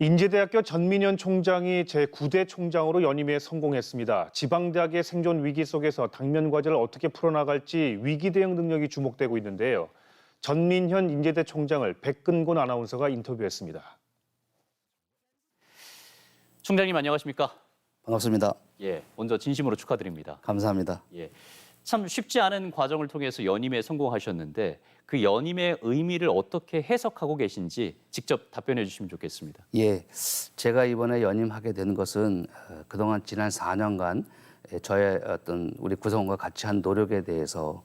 인제대학교 전민현 총장이 제9대 총장으로 연임에 성공했습니다. 지방대학의 생존 위기 속에서 당면 과제를 어떻게 풀어나갈지 위기 대응 능력이 주목되고 있는데요. 전민현 인제대 총장을 백근곤 아나운서가 인터뷰했습니다. 총장님 안녕하십니까? 반갑습니다. 예, 먼저 진심으로 축하드립니다. 감사합니다. 예, 참 쉽지 않은 과정을 통해서 연임에 성공하셨는데 그 연임의 의미를 어떻게 해석하고 계신지 직접 답변해 주시면 좋겠습니다. 예, 제가 이번에 연임하게 된 것은 그동안 지난 4년간 저의 어떤 우리 구성원과 같이 한 노력에 대해서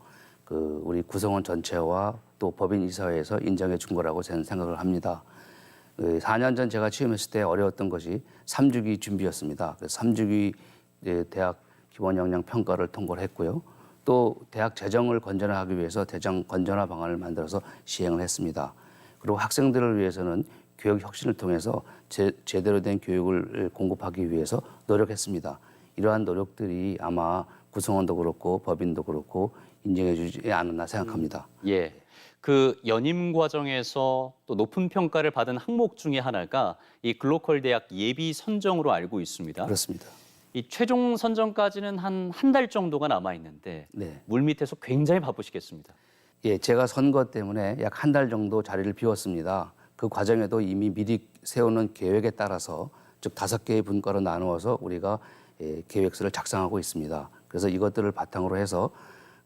우리 구성원 전체와 또 법인 이사회에서 인정해 준 거라고 저는 생각을 합니다. 4년 전 제가 취임했을 때 어려웠던 것이 3주기 준비였습니다. 그래서 3주기 대학 기본 역량 평가를 통과를 했고요. 또 대학 재정을 건전화하기 위해서 대정 건전화 방안을 만들어서 시행을 했습니다. 그리고 학생들을 위해서는 교육 혁신을 통해서 제대로 된 교육을 공급하기 위해서 노력했습니다. 이러한 노력들이 아마 구성원도 그렇고 법인도 그렇고 인정해 주지 않았나 생각합니다. 예, 그 연임 과정에서 또 높은 평가를 받은 항목 중에 하나가 이 글로컬 대학 예비 선정으로 알고 있습니다. 그렇습니다. 이 최종 선정까지는 한 달 정도가 남아 있는데 네. 물밑에서 굉장히 바쁘시겠습니다. 예, 제가 선거 때문에 약 한 달 정도 자리를 비웠습니다. 그 과정에도 이미 미리 세우는 계획에 따라서 즉 5개의 분과로 나누어서 우리가 계획서를 작성하고 있습니다. 그래서 이것들을 바탕으로 해서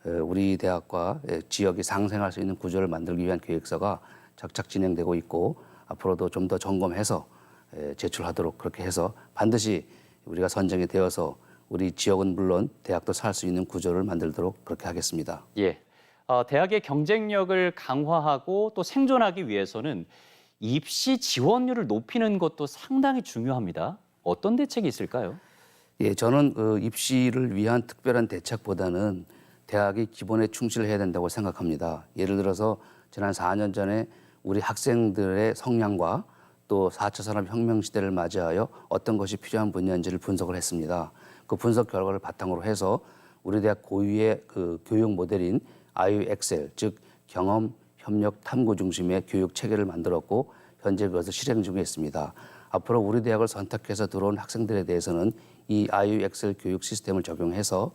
우리 대학과 지역이 상생할 수 있는 구조를 만들기 위한 계획서가 착착 진행되고 있고 앞으로도 좀 더 점검해서 제출하도록 그렇게 해서 반드시 우리가 선정이 되어서 우리 지역은 물론 대학도 살 수 있는 구조를 만들도록 그렇게 하겠습니다. 예, 대학의 경쟁력을 강화하고 또 생존하기 위해서는 입시 지원율을 높이는 것도 상당히 중요합니다. 어떤 대책이 있을까요? 예, 저는 입시를 위한 특별한 대책보다는 대학이 기본에 충실해야 된다고 생각합니다. 예를 들어서 지난 4년 전에 우리 학생들의 성향과 또 4차 산업혁명 시대를 맞이하여 어떤 것이 필요한 분야인지를 분석을 했습니다. 그 분석 결과를 바탕으로 해서 우리 대학 고유의 교육 모델인 IUXL, 즉 경험, 협력, 탐구 중심의 교육 체계를 만들었고 현재 그것을 실행 중에 있습니다. 앞으로 우리 대학을 선택해서 들어온 학생들에 대해서는 이 IUXL 교육 시스템을 적용해서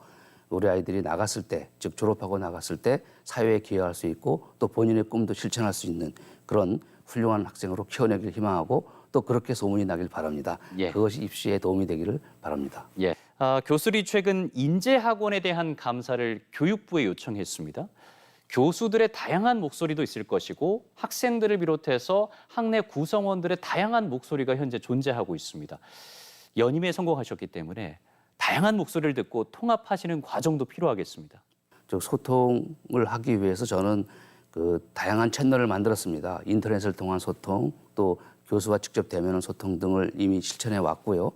우리 아이들이 나갔을 때, 즉 졸업하고 나갔을 때 사회에 기여할 수 있고 또 본인의 꿈도 실천할 수 있는 그런 훌륭한 학생으로 키워내길 희망하고 또 그렇게 소문이 나길 바랍니다. 예. 그것이 입시에 도움이 되기를 바랍니다. 예, 교수들이 최근 인재학원에 대한 감사를 교육부에 요청했습니다. 교수들의 다양한 목소리도 있을 것이고 학생들을 비롯해서 학내 구성원들의 다양한 목소리가 현재 존재하고 있습니다. 연임에 성공하셨기 때문에 다양한 목소리를 듣고 통합하시는 과정도 필요하겠습니다. 즉 소통을 하기 위해서 저는 다양한 채널을 만들었습니다. 인터넷을 통한 소통, 또 교수와 직접 대면 소통 등을 이미 실천해 왔고요.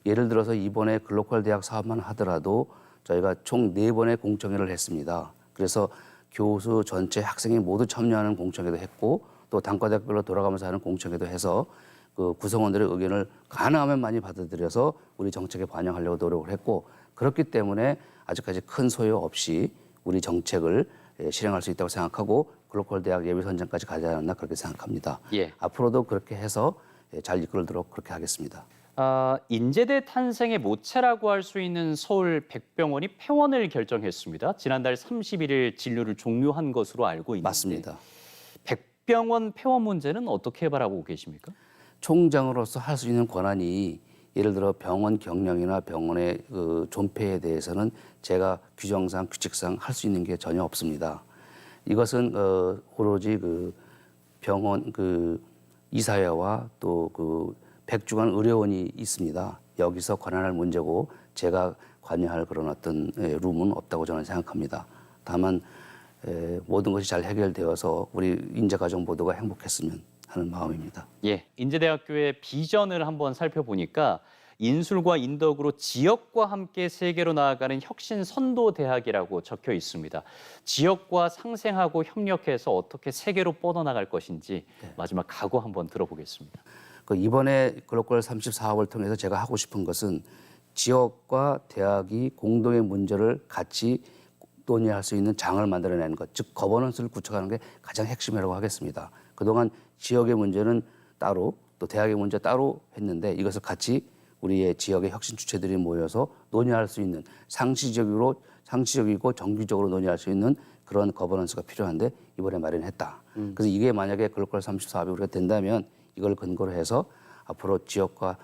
예를 들어서 이번에 글로컬 대학 사업만 하더라도 저희가 총 4번의 공청회를 했습니다. 그래서 교수 전체 학생이 모두 참여하는 공청회도 했고 또 단과대학별로 돌아가면서 하는 공청회도 해서 구성원들의 의견을 가능하면 많이 받아들여서 우리 정책에 반영하려고 노력을 했고 그렇기 때문에 아직까지 큰 소요 없이 우리 정책을 실행할 수 있다고 생각하고 글로컬 대학 예비 선정까지 가지 않았나 그렇게 생각합니다. 예. 앞으로도 그렇게 해서 잘 이끌도록 그렇게 하겠습니다. 인제대 탄생의 모체라고 할 수 있는 서울 백병원이 폐원을 결정했습니다. 지난달 31일 진료를 종료한 것으로 알고 있는데 맞습니다. 백병원 폐원 문제는 어떻게 바라보고 계십니까? 총장으로서 할 수 있는 권한이 예를 들어 병원 경영이나 병원의 존폐에 대해서는 제가 규정상 규칙상 할 수 있는 게 전혀 없습니다. 이것은 오로지 병원 이사회와 또 백주간 의료원이 있습니다. 여기서 관할할 문제고 제가 관여할 그런 어떤 룸은 없다고 저는 생각합니다. 다만 모든 것이 잘 해결되어서 우리 인재가정 모두가 행복했으면 하는 마음입니다. 예, 인제대학교의 비전을 한번 살펴보니까 인술과 인덕으로 지역과 함께 세계로 나아가는 혁신 선도 대학이라고 적혀 있습니다. 지역과 상생하고 협력해서 어떻게 세계로 뻗어나갈 것인지 마지막 각오 한번 들어보겠습니다. 이번에 글로컬 34학을 통해서 제가 하고 싶은 것은 지역과 대학이 공동의 문제를 같이 논의할 수 있는 장을 만들어내는 것, 즉 거버넌스를 구축하는 게 가장 핵심이라고 하겠습니다. 그동안 지역의 문제는 따로 또 대학의 문제 따로 했는데 이것을 같이 우리의 지역의 혁신 주체들이 모여서 논의할 수 있는 상시적이고 정기적으로 논의할 수 있는 그런 거버넌스가 필요한데 이번에 마련했다. 그래서 이게 만약에 글로컬 34합이 우리가 된다면 이걸 근거로 해서 앞으로 지역과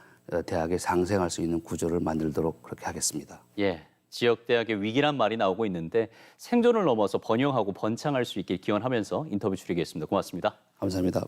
대학이 상생할 수 있는 구조를 만들도록 그렇게 하겠습니다. 예, 지역 대학의 위기란 말이 나오고 있는데 생존을 넘어서 번영하고 번창할 수 있길 기원하면서 인터뷰 줄이겠습니다. 고맙습니다. 감사합니다.